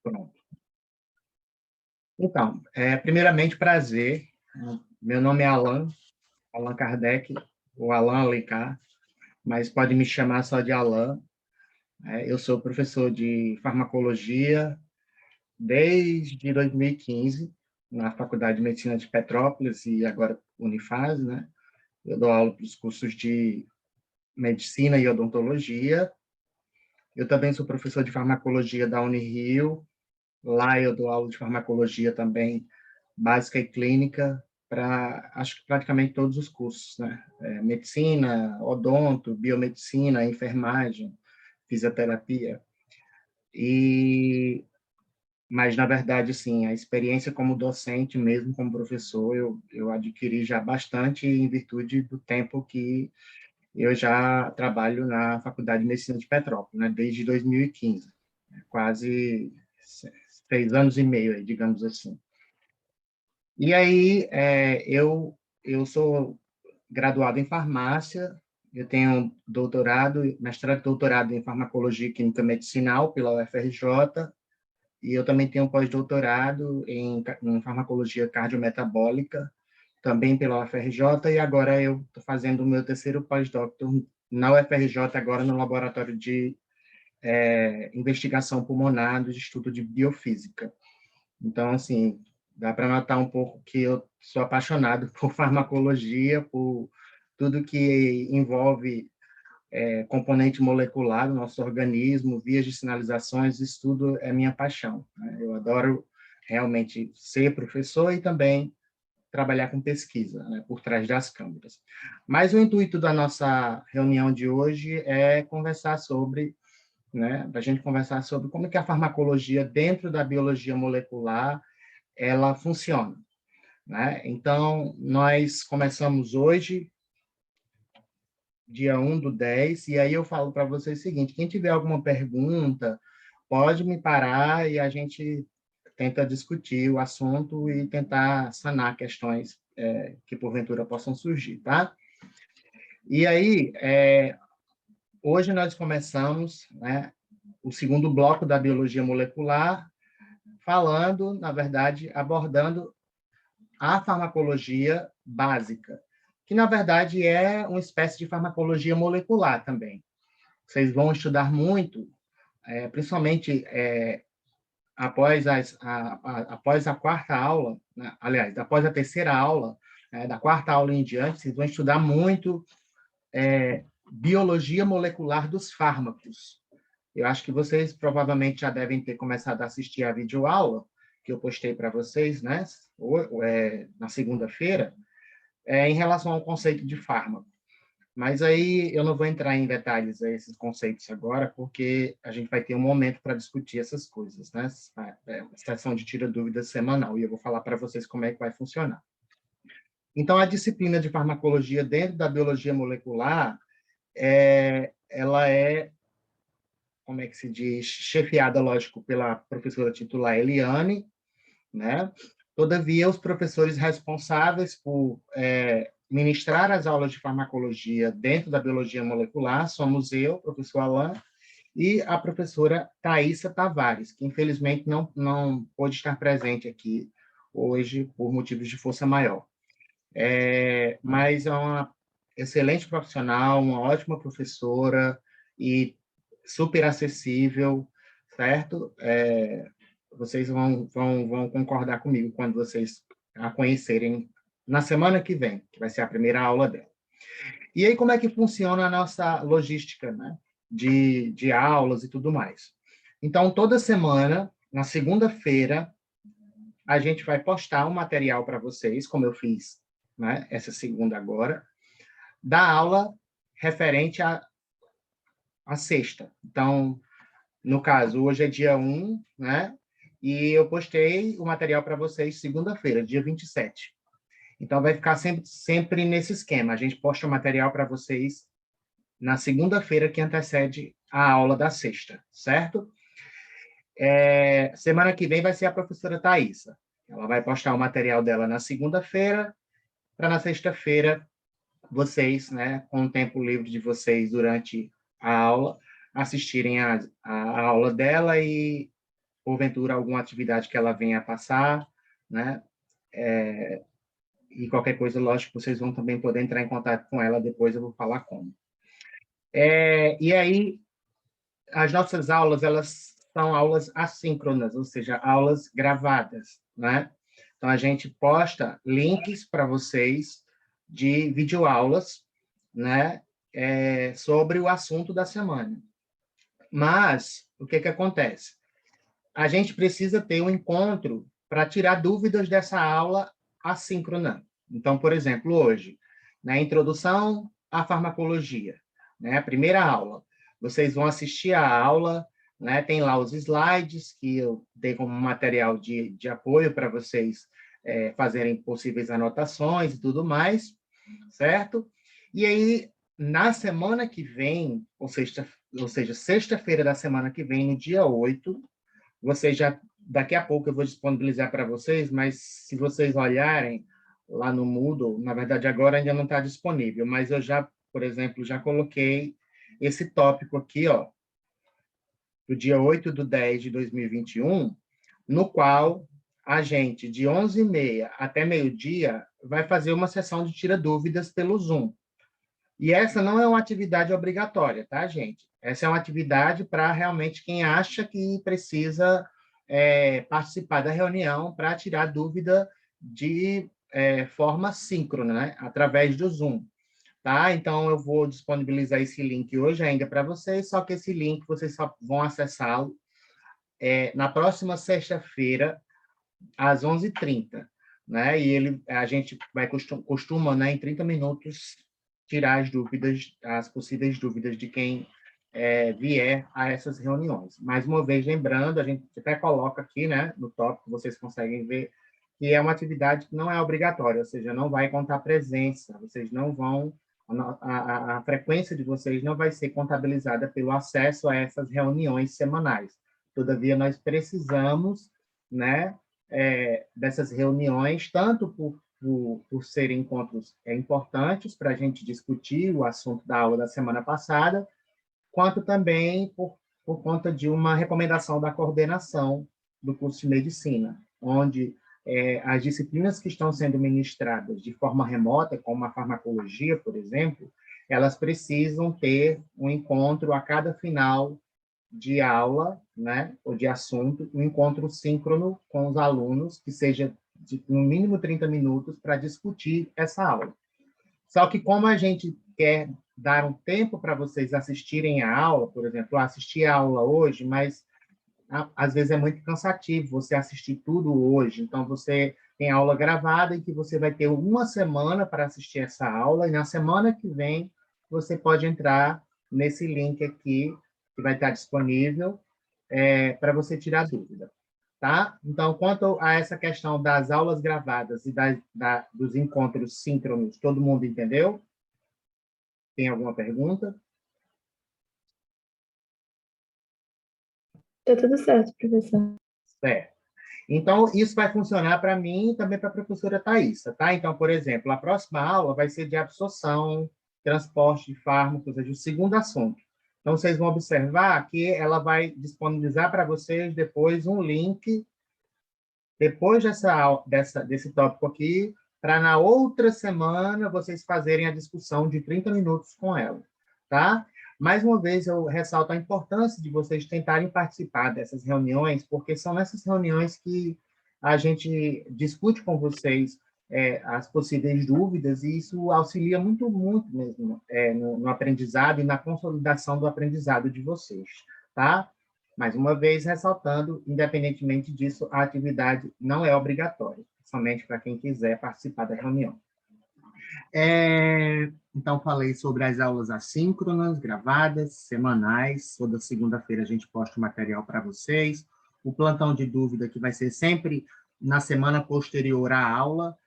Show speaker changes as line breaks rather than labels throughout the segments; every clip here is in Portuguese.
Pronto. Então, primeiramente, prazer. Meu nome é Allan Kardec, ou Allan Alencar, mas pode me chamar só de Allan. Eu sou professor de farmacologia desde 2015, na Faculdade de Medicina de Petrópolis e agora Unifaz, né? Eu dou aula para os cursos de medicina e odontologia. Eu também sou professor de farmacologia da Unirio. Lá eu dou aula de farmacologia também, básica e clínica, para, acho que praticamente todos os cursos, né? Medicina, odonto, biomedicina, enfermagem, fisioterapia. Mas, na verdade, sim, a experiência como docente, mesmo como professor, eu adquiri já bastante em virtude do tempo que eu já trabalho na Faculdade de Medicina de Petrópolis, né? Desde 2015, quase 6 anos e meio, digamos assim. E aí, eu sou graduado em farmácia, eu tenho doutorado, mestrado e doutorado em farmacologia e química medicinal pela UFRJ, e eu também tenho pós-doutorado em farmacologia cardiometabólica, também pela UFRJ, e agora eu estou fazendo o meu terceiro pós-doutor na UFRJ, agora no Laboratório de Investigação Pulmonar do Instituto de Biofísica. Então, assim, dá para notar um pouco que eu sou apaixonado por farmacologia, por tudo que envolve componente molecular do nosso organismo, vias de sinalizações, isso tudo é minha paixão, né? Eu adoro realmente ser professor e também trabalhar com pesquisa, né, por trás das câmeras. Mas o intuito da nossa reunião de hoje é conversar sobre, né, a gente conversar sobre como é que a farmacologia dentro da biologia molecular ela funciona, né? Então, nós começamos hoje, dia 1/10, e aí eu falo para vocês o seguinte: quem tiver alguma pergunta, pode me parar e a gente tenta discutir o assunto e tentar sanar questões que porventura possam surgir, tá? E aí, hoje nós começamos, né, o segundo bloco da biologia molecular, falando, na verdade, abordando a farmacologia básica, que, na verdade, é uma espécie de farmacologia molecular também. Vocês vão estudar muito, principalmente após a quarta aula, né? Aliás, após a terceira aula, da quarta aula em diante, vocês vão estudar muito biologia molecular dos fármacos. Eu acho que vocês provavelmente já devem ter começado a assistir a videoaula que eu postei para vocês, né, na segunda-feira, em relação ao conceito de fármaco. Mas aí eu não vou entrar em detalhes a esses conceitos agora, porque a gente vai ter um momento para discutir essas coisas, né? Sessão de tira dúvidas semanal, e eu vou falar para vocês como é que vai funcionar. Então, a disciplina de farmacologia dentro da biologia molecular, ela é, como é que se diz, chefiada, lógico, pela professora titular Eliane, né? Todavia, os professores responsáveis por ministrar as aulas de farmacologia dentro da biologia molecular somos eu, professor Allan, e a professora Thaisa Tavares, que infelizmente não pôde estar presente aqui hoje por motivos de força maior. Mas é uma excelente profissional, uma ótima professora e super acessível, certo? Vocês vão concordar comigo quando vocês a conhecerem na semana que vem, que vai ser a primeira aula dela. E aí, como é que funciona a nossa logística, né? De aulas e tudo mais. Então, toda semana, na segunda-feira, a gente vai postar um material para vocês, como eu fiz, né, essa segunda agora, da aula referente à sexta. Então, no caso, hoje é dia 1, né? E eu postei o material para vocês segunda-feira, dia 27. Então, vai ficar sempre nesse esquema. A gente posta o material para vocês na segunda-feira que antecede a aula da sexta, certo? Semana que vem vai ser a professora Thaisa. Ela vai postar o material dela na segunda-feira, para na sexta-feira vocês, né, com o tempo livre de vocês durante a aula, assistirem a aula dela e porventura, alguma atividade que ela venha a passar, né? E qualquer coisa, lógico, vocês vão também poder entrar em contato com ela, depois eu vou falar como. E aí, as nossas aulas, elas são aulas assíncronas, ou seja, aulas gravadas, né? Então, a gente posta links para vocês de videoaulas, né? Sobre o assunto da semana. Mas, o que acontece? A gente precisa ter um encontro para tirar dúvidas dessa aula assíncrona. Então, por exemplo, hoje, na introdução à farmacologia, né, a primeira aula, vocês vão assistir a aula, né, tem lá os slides que eu dei como material de apoio para vocês fazerem possíveis anotações e tudo mais, certo? E aí, na semana que vem, ou seja, sexta-feira da semana que vem, no dia 8, vocês já, daqui a pouco eu vou disponibilizar para vocês, mas se vocês olharem lá no Moodle, na verdade agora ainda não está disponível, mas eu já, por exemplo, já coloquei esse tópico aqui, ó, do dia 8/10/2021, no qual a gente, de 11h30 até meio-dia, vai fazer uma sessão de tira dúvidas pelo Zoom. E essa não é uma atividade obrigatória, tá, gente? Essa é uma atividade para realmente quem acha que precisa participar da reunião para tirar dúvida de forma síncrona, né? Através do Zoom, tá? Então, eu vou disponibilizar esse link hoje ainda para vocês, só que esse link vocês só vão acessá-lo na próxima sexta-feira, às 11h30, né? E a gente costuma, né, em 30 minutos, tirar as dúvidas, as possíveis dúvidas de quem vier a essas reuniões. Mais uma vez, lembrando, a gente até coloca aqui, né, no tópico, vocês conseguem ver, que é uma atividade que não é obrigatória, ou seja, não vai contar presença, vocês não vão, a frequência de vocês não vai ser contabilizada pelo acesso a essas reuniões semanais. Todavia, nós precisamos, né, dessas reuniões, tanto por serem encontros importantes para a gente discutir o assunto da aula da semana passada, quanto também por conta de uma recomendação da coordenação do curso de medicina, onde as disciplinas que estão sendo ministradas de forma remota, como a farmacologia, por exemplo, elas precisam ter um encontro a cada final de aula, né, ou de assunto, um encontro síncrono com os alunos, que seja de no mínimo 30 minutos para discutir essa aula. Só que como a gente quer dar um tempo para vocês assistirem a aula, por exemplo, assistir a aula hoje, mas às vezes é muito cansativo você assistir tudo hoje, então você tem aula gravada e que você vai ter uma semana para assistir essa aula, e na semana que vem você pode entrar nesse link aqui, que vai estar disponível, para você tirar dúvida. Tá? Então, quanto a essa questão das aulas gravadas e dos encontros síncronos, todo mundo entendeu? Tem alguma pergunta?
Tá tudo certo, professor.
Certo. Então, isso vai funcionar para mim e também para a professora Thaisa, tá? Então, por exemplo, a próxima aula vai ser de absorção, transporte de fármacos, ou seja, o segundo assunto. Então, vocês vão observar que ela vai disponibilizar para vocês depois um link, depois desse tópico aqui, para na outra semana vocês fazerem a discussão de 30 minutos com ela, tá? Mais uma vez, eu ressalto a importância de vocês tentarem participar dessas reuniões, porque são nessas reuniões que a gente discute com vocês as possíveis dúvidas, e isso auxilia muito, muito mesmo no aprendizado e na consolidação do aprendizado de vocês, tá? Mais uma vez, ressaltando, independentemente disso, a atividade não é obrigatória, somente para quem quiser participar da reunião. Então, falei sobre as aulas assíncronas, gravadas, semanais. Toda segunda-feira a gente posta o material para vocês. O plantão de dúvida, que vai ser sempre na semana posterior à aula,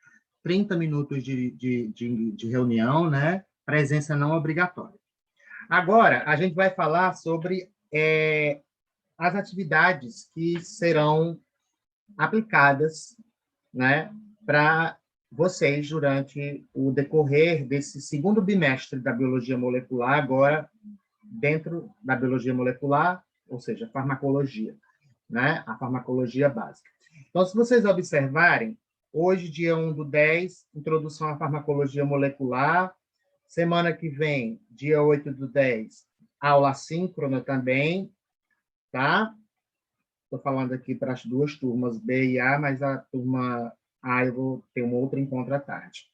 30 minutos de reunião, né? Presença não obrigatória. Agora, a gente vai falar sobre as atividades que serão aplicadas, né, para vocês durante o decorrer desse segundo bimestre da biologia molecular, agora dentro da biologia molecular, ou seja, farmacologia. né? A farmacologia básica. Então, se vocês observarem, hoje, dia 1/10, introdução à farmacologia molecular. Semana que vem, dia 8/10, aula assíncrona também, tá? Estou falando aqui para as duas turmas, B e A, mas a turma A eu vou ter um outro encontro à tarde.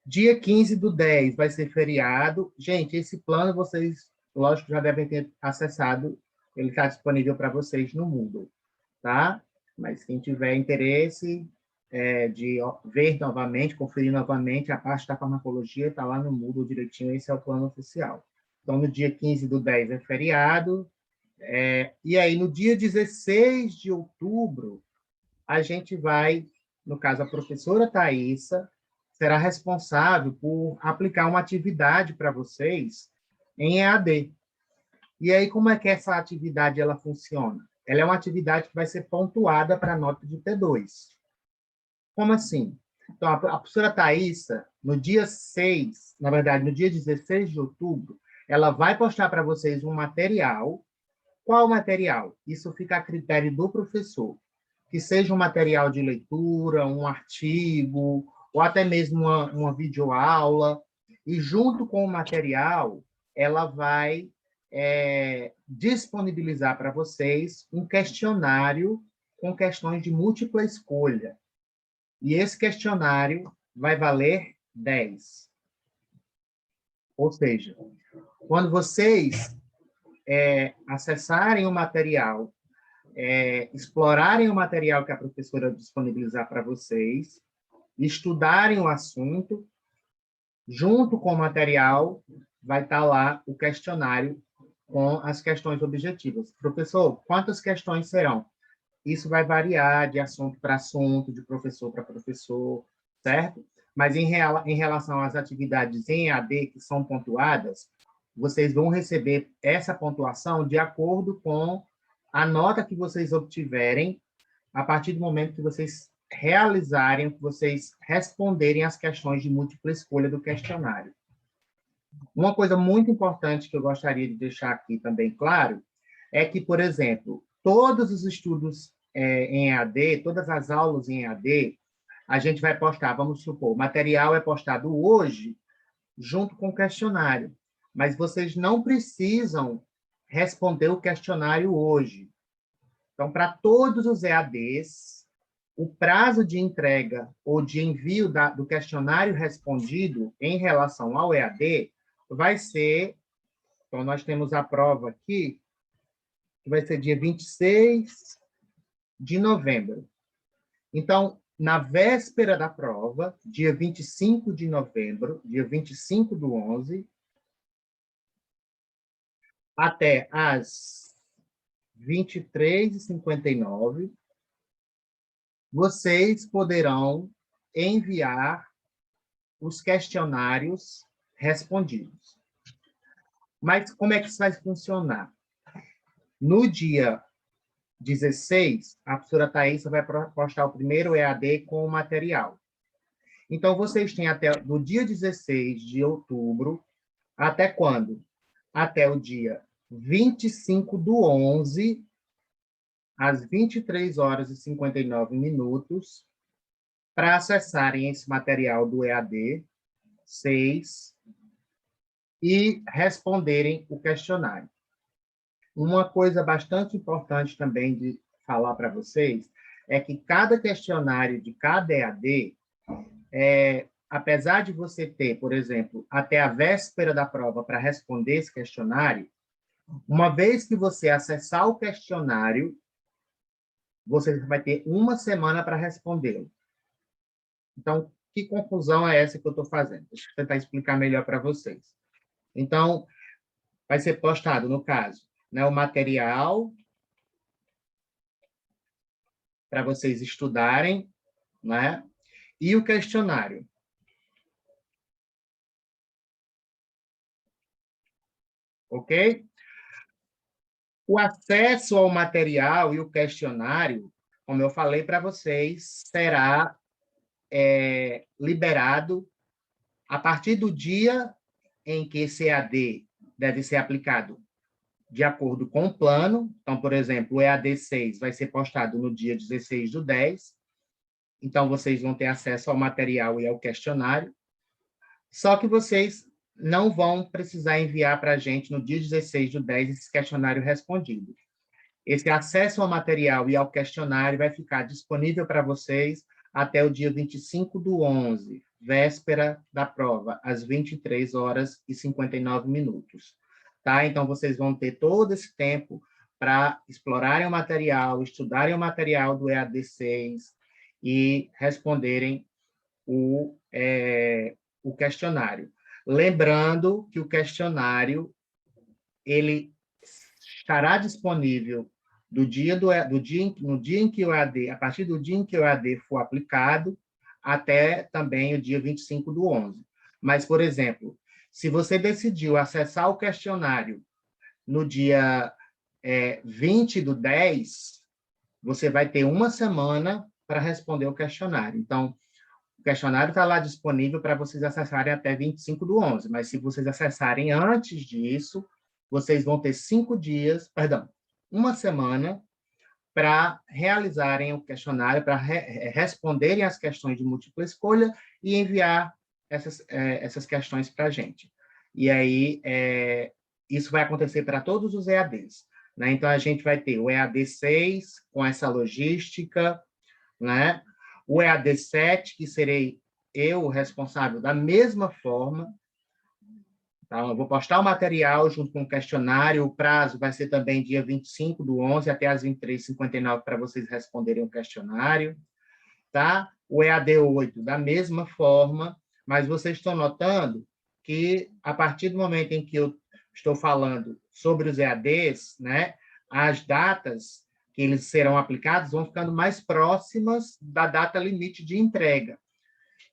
Dia 15/10 vai ser feriado. Gente, esse plano vocês, lógico, já devem ter acessado. Ele está disponível para vocês no Moodle, tá? Mas quem tiver interesse de ver novamente, conferir novamente, a parte da farmacologia está lá no Moodle direitinho, esse é o plano oficial. Então, no dia 15/10 é feriado, e aí no dia 16 de outubro, a gente vai, no caso, a professora Thaisa será responsável por aplicar uma atividade para vocês em EAD. E aí, como é que essa atividade ela funciona? Ela é uma atividade que vai ser pontuada para a nota de T2. Como assim? Então, a professora Thaisa, no dia 6, na verdade, no dia 16 de outubro, ela vai postar para vocês um material. Qual material? Isso fica a critério do professor. Que seja um material de leitura, um artigo, ou até mesmo uma videoaula. E, junto com o material, ela vai disponibilizar para vocês um questionário com questões de múltipla escolha. E esse questionário vai valer 10. Ou seja, quando vocês acessarem o material, explorarem o material que a professora disponibilizar para vocês, estudarem o assunto, junto com o material, vai estar lá o questionário com as questões objetivas. Professor, quantas questões serão? Isso vai variar de assunto para assunto, de professor para professor, certo? Mas em relação às atividades em EAD que são pontuadas, vocês vão receber essa pontuação de acordo com a nota que vocês obtiverem a partir do momento que vocês realizarem, que vocês responderem às questões de múltipla escolha do questionário. Uma coisa muito importante que eu gostaria de deixar aqui também claro é que, por exemplo, todos os estudos em EAD, todas as aulas em EAD, a gente vai postar, vamos supor, o material é postado hoje junto com o questionário, mas vocês não precisam responder o questionário hoje. Então, para todos os EADs, o prazo de entrega ou de envio do questionário respondido em relação ao EAD vai ser, então, nós temos a prova aqui, que vai ser dia 26 de novembro. Então, na véspera da prova, dia 25 de novembro, dia 25/11, até às 23h59, vocês poderão enviar os questionários respondidos. Mas como é que isso vai funcionar? No dia 16, a professora Thaisa vai postar o primeiro EAD com o material. Então, vocês têm até do dia 16 de outubro, até quando? Até o dia 25/11, às 23h59, para acessarem esse material do EAD 6 e responderem o questionário. Uma coisa bastante importante também de falar para vocês é que cada questionário de cada EAD, apesar de você ter, por exemplo, até a véspera da prova para responder esse questionário, uma vez que você acessar o questionário, você vai ter uma semana para respondê-lo. Então, que confusão é essa que eu estou fazendo? Deixa eu tentar explicar melhor para vocês. Então, vai ser postado, no caso, o material para vocês estudarem, né? E o questionário. Ok? O acesso ao material e o questionário, como eu falei para vocês, será liberado a partir do dia em que esse EAD deve ser aplicado. de acordo com o plano. Então, por exemplo, o EAD 6 vai ser postado no dia 16/10. Então, vocês vão ter acesso ao material e ao questionário. Só que vocês não vão precisar enviar para a gente no dia 16/10 esse questionário respondido. Esse acesso ao material e ao questionário vai ficar disponível para vocês até o dia 25/11, véspera da prova, às 23h59. Tá? Então, vocês vão ter todo esse tempo para explorarem o material, estudarem o material do EAD 6 e responderem o questionário. Lembrando que o questionário ele estará disponível no dia em que o EAD, a partir do dia em que o EAD for aplicado, até também o dia 25/11. Mas, por exemplo, se você decidiu acessar o questionário no dia 20/10, você vai ter uma semana para responder o questionário. Então, o questionário está lá disponível para vocês acessarem até 25/11, mas se vocês acessarem antes disso, vocês vão ter 5 dias, perdão, uma semana para realizarem o questionário, para responderem as questões de múltipla escolha e enviar essas questões para a gente. E aí, isso vai acontecer para todos os EADs. Né? Então, a gente vai ter o EAD 6, com essa logística, né? O EAD 7, que serei eu o responsável da mesma forma. Tá? Eu vou postar o material junto com o questionário, o prazo vai ser também dia 25/11 até as 23h59 para vocês responderem o questionário. Tá? O EAD 8, da mesma forma, mas vocês estão notando que, a partir do momento em que eu estou falando sobre os EADs, né, as datas que eles serão aplicados vão ficando mais próximas da data limite de entrega.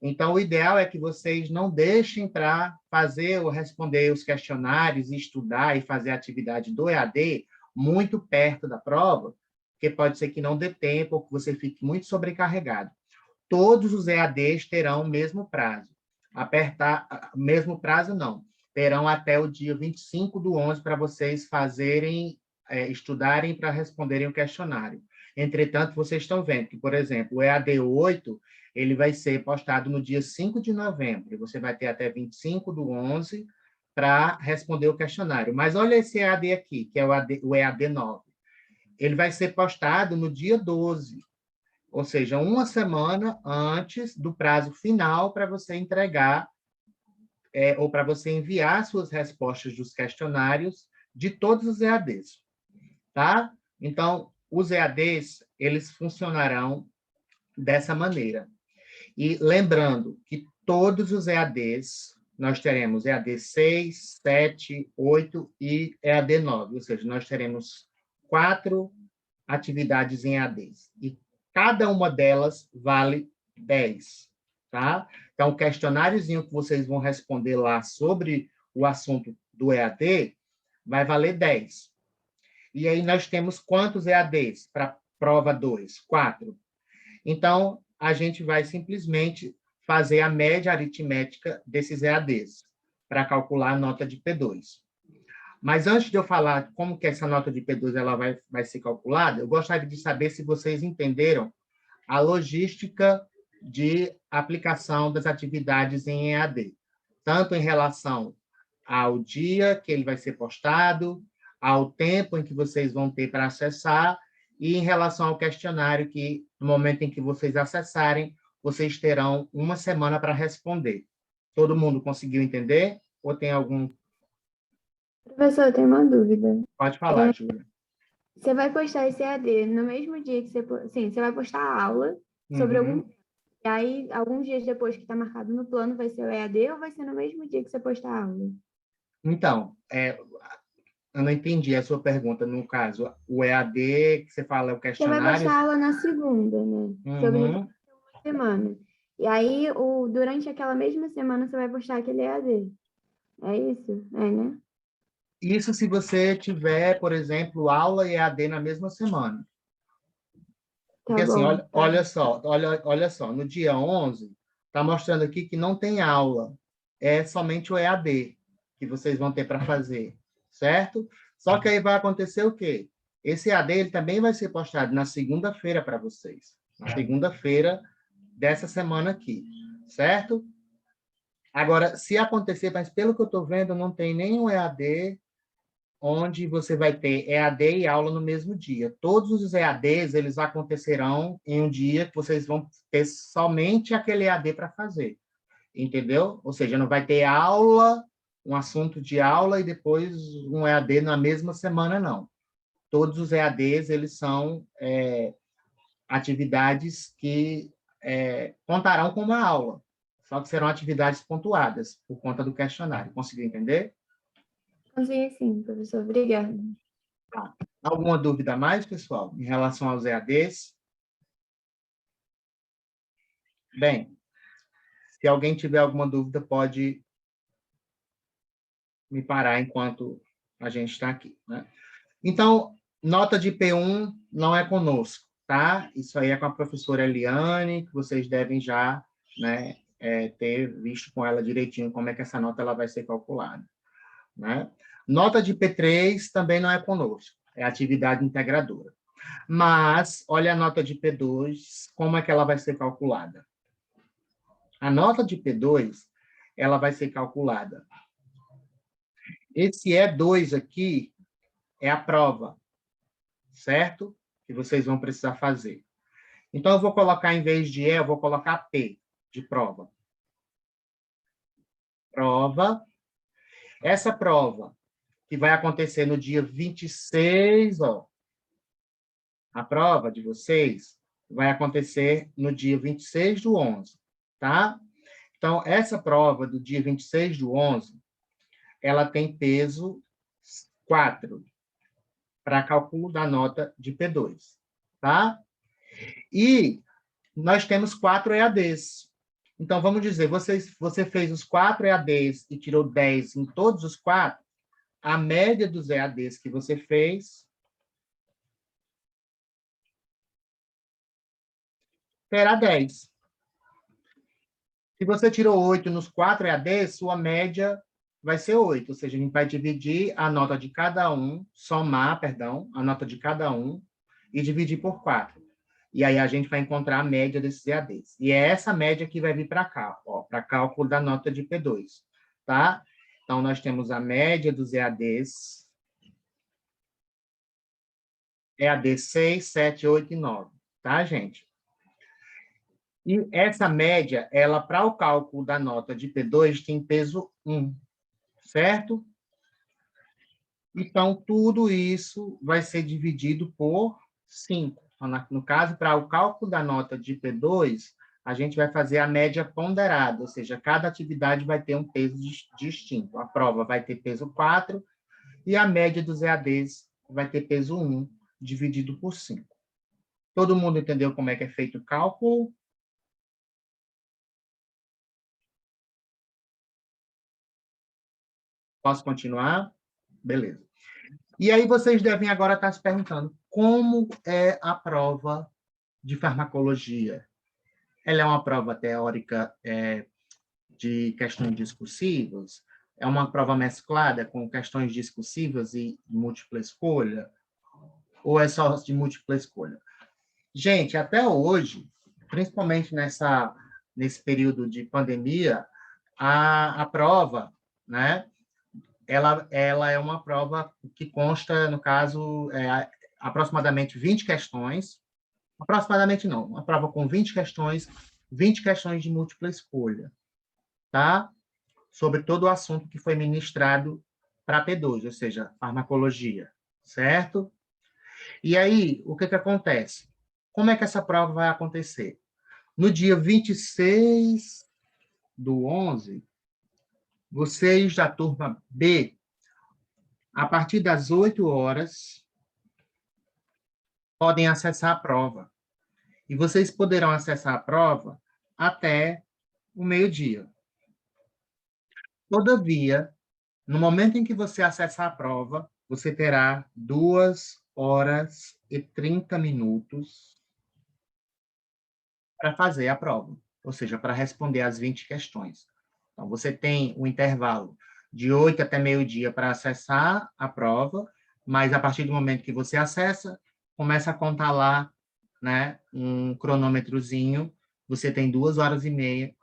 Então, o ideal é que vocês não deixem para fazer ou responder os questionários, estudar e fazer a atividade do EAD muito perto da prova, porque pode ser que não dê tempo ou que você fique muito sobrecarregado. Todos os EADs terão o mesmo prazo. Mesmo prazo não, terão até o dia 25/11 para vocês fazerem, estudarem para responderem o questionário. Entretanto, vocês estão vendo que, por exemplo, o EAD 8, ele vai ser postado no dia 5 de novembro, e você vai ter até 25/11 para responder o questionário. Mas olha esse EAD aqui, que é o EAD 9. Ele vai ser postado no dia 12, ou seja, uma semana antes do prazo final para você entregar ou para você enviar suas respostas dos questionários de todos os EADs, tá? Então, os EADs, eles funcionarão dessa maneira. E lembrando que todos os EADs, nós teremos EAD 6, 7, 8 e EAD 9, ou seja, nós teremos 4 atividades em EADs. E cada uma delas vale 10, tá? Então, o questionáriozinho que vocês vão responder lá sobre o assunto do EAD vai valer 10. E aí nós temos quantos EADs para prova 2? 4. Então, a gente vai simplesmente fazer a média aritmética desses EADs para calcular a nota de P2. Mas antes de eu falar como que essa nota de P2 ela vai ser calculada, eu gostaria de saber se vocês entenderam a logística de aplicação das atividades em EAD, tanto em relação ao dia que ele vai ser postado, ao tempo em que vocês vão ter para acessar e em relação ao questionário que, no momento em que vocês acessarem, vocês terão uma semana para responder. Todo mundo conseguiu entender? Ou tem algum...
Professor, eu tenho uma dúvida.
Pode falar, Júlia.
Você vai postar esse EAD no mesmo dia que você... Sim, você vai postar a aula sobre algum... E aí, alguns dias depois que está marcado no plano, vai ser o EAD ou vai ser no mesmo dia que você postar a aula?
Então, eu não entendi a sua pergunta, no caso. O EAD, que você fala, é o
Você vai
questionário?
postar a aula na segunda, né? Sobre uma semana. E aí, durante aquela mesma semana, você vai postar aquele EAD. É isso? É, né?
Isso se você tiver, por exemplo, aula e EAD na mesma semana. Porque
Tá
assim,
bom.
olha só, no dia 11, está mostrando aqui que não tem aula, é somente o EAD que vocês vão ter para fazer, certo? Só que aí vai acontecer o quê? Esse EAD ele também vai ser postado na segunda-feira para vocês. Na segunda-feira dessa semana aqui, certo? Agora, se acontecer, mas pelo que eu estou vendo, não tem nenhum EAD onde você vai ter EAD e aula no mesmo dia. Todos os EADs, eles acontecerão em um dia que vocês vão ter somente aquele EAD para fazer, entendeu? Ou seja, não vai ter aula, um assunto de aula e depois um EAD na mesma semana, não. Todos os EADs, eles são atividades que contarão com uma aula, só que serão atividades pontuadas por conta do questionário. Conseguiu entender?
Consegui sim, professor. Obrigada.
Tá. Alguma dúvida a mais, pessoal, em relação aos EADs? Bem, se alguém tiver alguma dúvida, pode me parar enquanto a gente está aqui, né? Então, nota de P1 não é conosco, tá? Isso aí é com a professora Eliane, que vocês devem já, né, ter visto com ela direitinho como é que essa nota ela vai ser calculada, né? Nota de P3 também não é conosco, é atividade integradora. Mas, olha a nota de P2, como é que ela vai ser calculada? A nota de P2, ela vai ser calculada. Esse E2 aqui é a prova, certo? Que vocês vão precisar fazer. Então, eu vou colocar, em vez de E, eu vou colocar P, de prova. Prova. Essa prova, que vai acontecer no dia 26, ó. A prova de vocês vai acontecer no dia 26 do 11, tá? Então, essa prova do dia 26 do 11, ela tem peso 4 para cálculo da nota de P2, tá? E nós temos 4 EADs. Então, vamos dizer, você fez os 4 EADs e tirou 10 em todos os 4, a média dos EADs que você fez será 10. Se você tirou 8 nos 4 EADs, sua média vai ser 8, ou seja, a gente vai dividir a nota de cada um, somar, perdão, a nota de cada um e dividir por 4. E aí a gente vai encontrar a média desses EADs. E é essa média que vai vir para cá, para cálculo da nota de P2, tá? Então, nós temos a média dos EADs, EAD 6, 7, 8 e 9, tá, gente? E essa média, ela, para o cálculo da nota de P2, tem peso 1, certo? Então, tudo isso vai ser dividido por 5. No caso, para o cálculo da nota de P2, a gente vai fazer a média ponderada, ou seja, cada atividade vai ter um peso distinto. A prova vai ter peso 4 e a média dos EADs vai ter peso 1, dividido por 5. Todo mundo entendeu como é que é feito o cálculo? Posso continuar? Beleza. E aí vocês devem agora estar se perguntando, como é a prova de farmacologia? Ela é uma prova teórica de questões discursivas? É uma prova mesclada com questões discursivas e múltipla escolha? Ou é só de múltipla escolha? Gente, até hoje, principalmente nesse período de pandemia, a prova, né, ela é uma prova que consta, no caso, aproximadamente 20 questões, aproximadamente não, uma prova com 20 questões de múltipla escolha, tá? Sobre todo o assunto que foi ministrado para P2, ou seja, farmacologia, certo? E aí, o que acontece? Como é que essa prova vai acontecer? No dia 26 do 11, vocês da turma B, a partir das 8 horas, podem acessar a prova. E vocês poderão acessar a prova até o meio-dia. Todavia, no momento em que você acessar a prova, você terá 2 horas e 30 minutos para fazer a prova, ou seja, para responder as 20 questões. Então, você tem o intervalo de 8 até meio-dia para acessar a prova mas a partir do momento que você acessa, começa a contar lá, né, um cronômetrozinho, você tem 2 horas e meia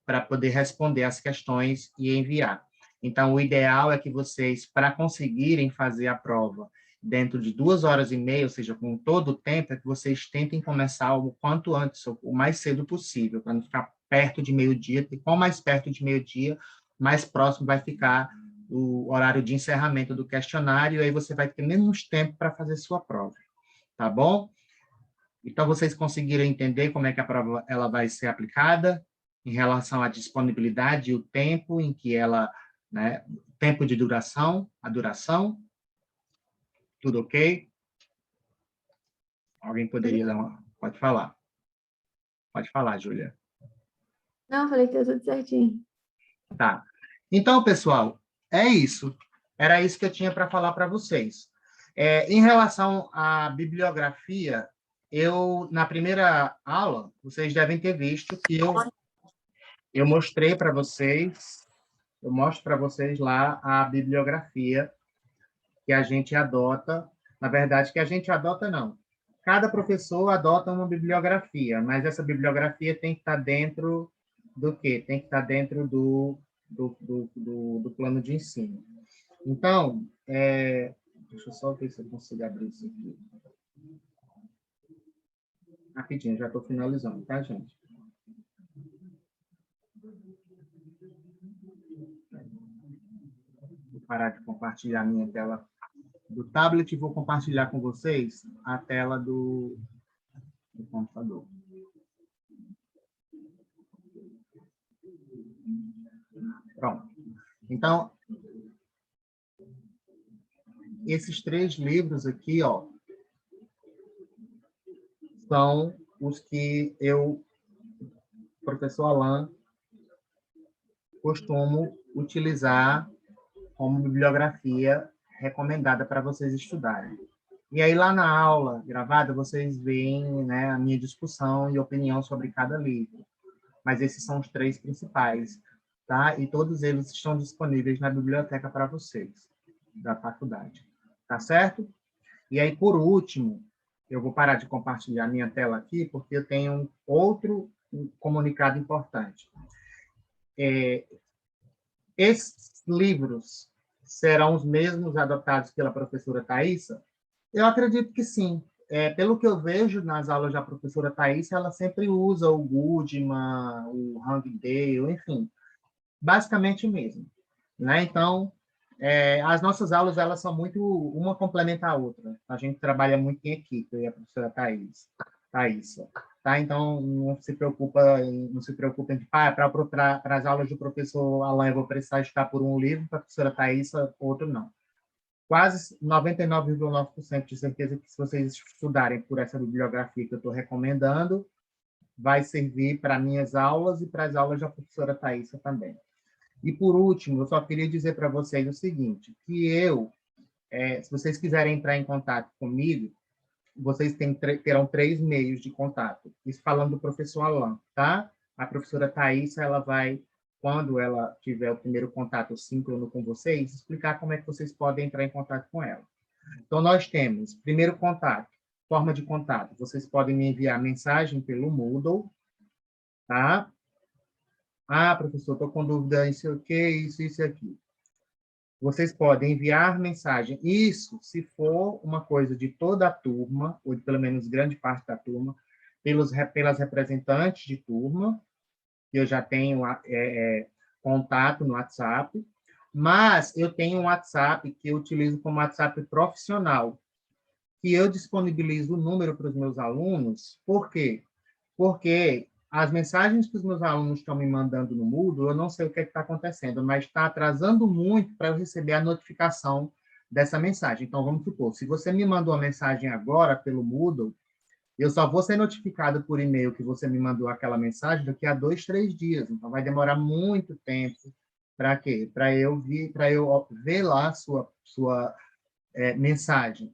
para poder responder as questões e enviar. Então, o ideal é que vocês, para conseguirem fazer a prova dentro de 2 horas e meia, ou seja, com todo o tempo, é que vocês tentem começar o quanto antes, o mais cedo possível, para não ficar perto de meio-dia, porque quanto mais perto de meio-dia, mais próximo vai ficar o horário de encerramento do questionário, e aí você vai ter menos tempo para fazer sua prova, tá bom? Então, vocês conseguiram entender como é que a prova ela vai ser aplicada em relação à disponibilidade e o tempo em que ela, né, tempo de duração, a duração, tudo ok? Alguém poderia dar uma... Pode falar. Pode falar, Júlia.
Não, falei que tá tudo certinho.
Tá. Então, pessoal, é isso. Era isso que eu tinha para falar para vocês. Em relação à bibliografia, na primeira aula, vocês devem ter visto que eu mostrei para vocês, eu mostro para vocês lá a bibliografia que a gente adota. Na verdade, que a gente adota, não. Cada professor adota uma bibliografia, mas essa bibliografia tem que estar dentro do quê? Tem que estar dentro do plano de ensino. Então, deixa eu só ver se eu consigo abrir isso aqui. Rapidinho, já estou finalizando, tá, gente? Vou parar de compartilhar minha tela do tablet e vou compartilhar com vocês a tela do computador. Pronto. Então, esses 3 livros aqui, ó, são os que eu, professor Alan, costumo utilizar como bibliografia recomendada para vocês estudarem. E aí, lá na aula gravada, vocês veem, né, a minha discussão e opinião sobre cada livro. Mas esses são os 3 principais, tá? E todos eles estão disponíveis na biblioteca para vocês, da faculdade. Tá certo? E aí, por último, eu vou parar de compartilhar minha tela aqui, porque eu tenho outro comunicado importante. Esses livros serão os mesmos adotados pela professora Thaisa? Eu acredito que sim. Pelo que eu vejo nas aulas da professora Thaisa, ela sempre usa o Goodman, o Hangdale, enfim, basicamente o mesmo. Né? Então, as nossas aulas elas são muito, uma complementa a outra. A gente trabalha muito em equipe, eu e a professora Thaisa. Tá? Então, não se preocupem de, para as aulas do professor Alain, eu vou precisar estudar por um livro, para a professora Thaisa, outro não. Quase 99,9% de certeza que se vocês estudarem por essa bibliografia que eu estou recomendando, vai servir para minhas aulas e para as aulas da professora Thaisa também. E, por último, eu só queria dizer para vocês o seguinte, que se vocês quiserem entrar em contato comigo, vocês terão 3 meios de contato. Isso falando do professor Alan, tá? A professora Thaisa, ela vai, quando ela tiver o primeiro contato síncrono com vocês, explicar como é que vocês podem entrar em contato com ela. Então, nós temos, primeiro contato, forma de contato. Vocês podem me enviar mensagem pelo Moodle, tá? Ah, professor, estou com dúvida em sei o quê, isso e aqui. Vocês podem enviar mensagem. Isso, se for uma coisa de toda a turma, ou de pelo menos grande parte da turma, pelas representantes de turma, que eu já tenho contato no WhatsApp, mas eu tenho um WhatsApp que eu utilizo como WhatsApp profissional, que eu disponibilizo o número para os meus alunos. Por quê? Porque as mensagens que os meus alunos estão me mandando no Moodle, eu não sei o que está acontecendo, mas está atrasando muito para eu receber a notificação dessa mensagem. Então, vamos supor, se você me mandou uma mensagem agora pelo Moodle, eu só vou ser notificado por e-mail que você me mandou aquela mensagem daqui a 2, 3 dias. Então, vai demorar muito tempo para quê? Para eu ver lá a sua mensagem.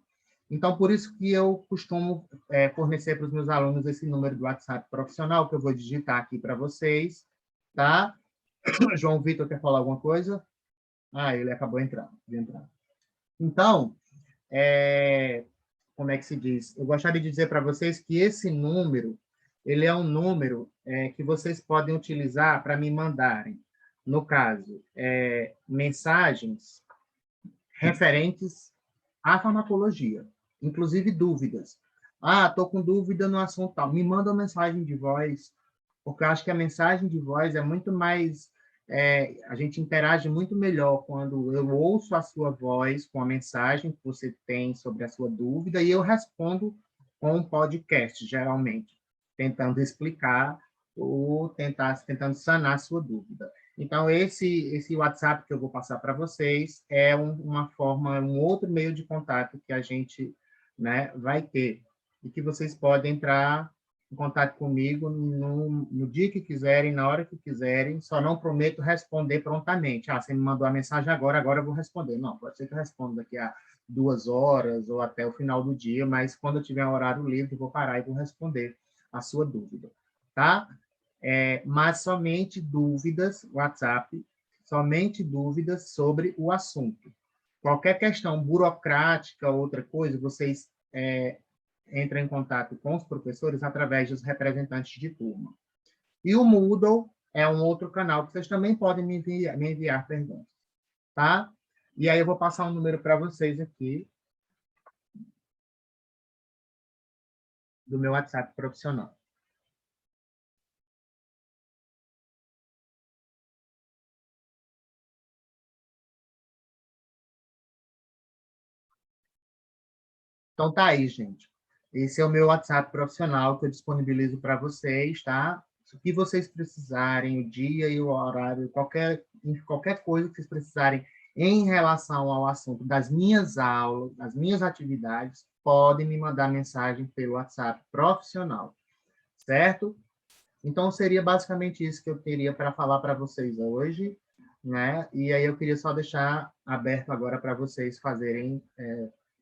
Então, por isso que eu costumo fornecer para os meus alunos esse número do WhatsApp profissional, que eu vou digitar aqui para vocês, tá? João Vitor quer falar alguma coisa? Ah, ele acabou de entrar. Então, como é que se diz? Eu gostaria de dizer para vocês que esse número, ele é um número que vocês podem utilizar para me mandarem, no caso, mensagens referentes à farmacologia, inclusive dúvidas. Ah, estou com dúvida no assunto tal. Me manda uma mensagem de voz, porque eu acho que a mensagem de voz é muito mais... a gente interage muito melhor quando eu ouço a sua voz com a mensagem que você tem sobre a sua dúvida e eu respondo com um podcast, geralmente, tentando explicar ou tentando sanar a sua dúvida. Então, esse WhatsApp que eu vou passar para vocês é uma forma, um outro meio de contato que a gente, né, vai ter e que vocês podem entrar em contato comigo no dia que quiserem, na hora que quiserem, só não prometo responder prontamente. Ah, você me mandou a mensagem agora eu vou responder. Não, pode ser que eu responda daqui a 2 horas ou até o final do dia, mas quando eu tiver um horário livre, eu vou parar e vou responder a sua dúvida, tá? Mas somente dúvidas, WhatsApp, somente dúvidas sobre o assunto. Qualquer questão burocrática, outra coisa, vocês entram em contato com os professores através dos representantes de turma. E o Moodle é um outro canal que vocês também podem me enviar perguntas, tá? E aí eu vou passar um número para vocês aqui do meu WhatsApp profissional. Então, tá aí, gente. Esse é o meu WhatsApp profissional que eu disponibilizo para vocês, tá? O que vocês precisarem, o dia e o horário, qualquer coisa que vocês precisarem em relação ao assunto das minhas aulas, das minhas atividades, podem me mandar mensagem pelo WhatsApp profissional, certo? Então, seria basicamente isso que eu teria para falar para vocês hoje, né? E aí eu queria só deixar aberto agora para vocês fazerem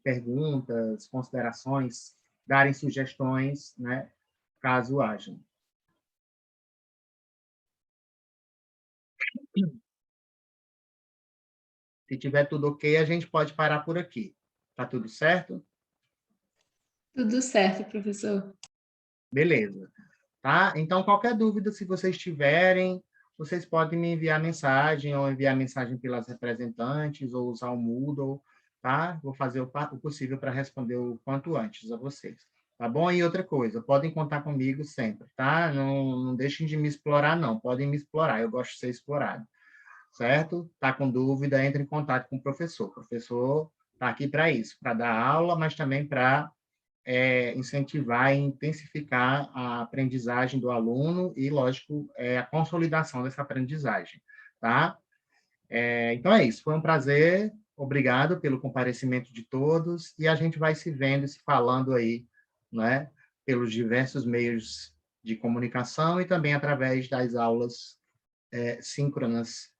perguntas, considerações, darem sugestões, né? Caso hajam. Se tiver tudo ok, a gente pode parar por aqui. Tá tudo certo?
Tudo certo, professor.
Beleza. Tá? Então, qualquer dúvida, se vocês tiverem, vocês podem me enviar mensagem ou enviar mensagem pelas representantes ou usar o Moodle, tá? Vou fazer o possível para responder o quanto antes a vocês. Tá bom? E outra coisa, podem contar comigo sempre, tá? Não deixem de me explorar, não. Podem me explorar, eu gosto de ser explorado. Certo? Tá com dúvida, entre em contato com o professor. O professor está aqui para isso, para dar aula, mas também para incentivar e intensificar a aprendizagem do aluno e, lógico, a consolidação dessa aprendizagem, tá? Então é isso, foi um prazer, obrigado pelo comparecimento de todos, e a gente vai se vendo e se falando aí, né, pelos diversos meios de comunicação e também através das aulas síncronas,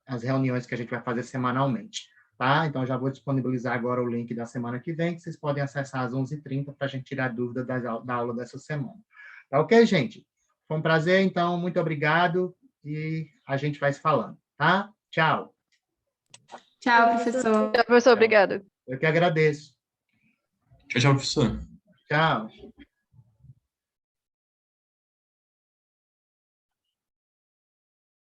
as reuniões que a gente vai fazer semanalmente. Tá? Então, já vou disponibilizar agora o link da semana que vem, que vocês podem acessar às 11h30 para a gente tirar dúvida da aula dessa semana. Tá ok, gente? Foi um prazer, então, muito obrigado e a gente vai se falando, tá? Tchau.
Tchau, professor.
Tchau, professor, obrigado.
Eu que agradeço.
Tchau, tchau, professor.
Tchau.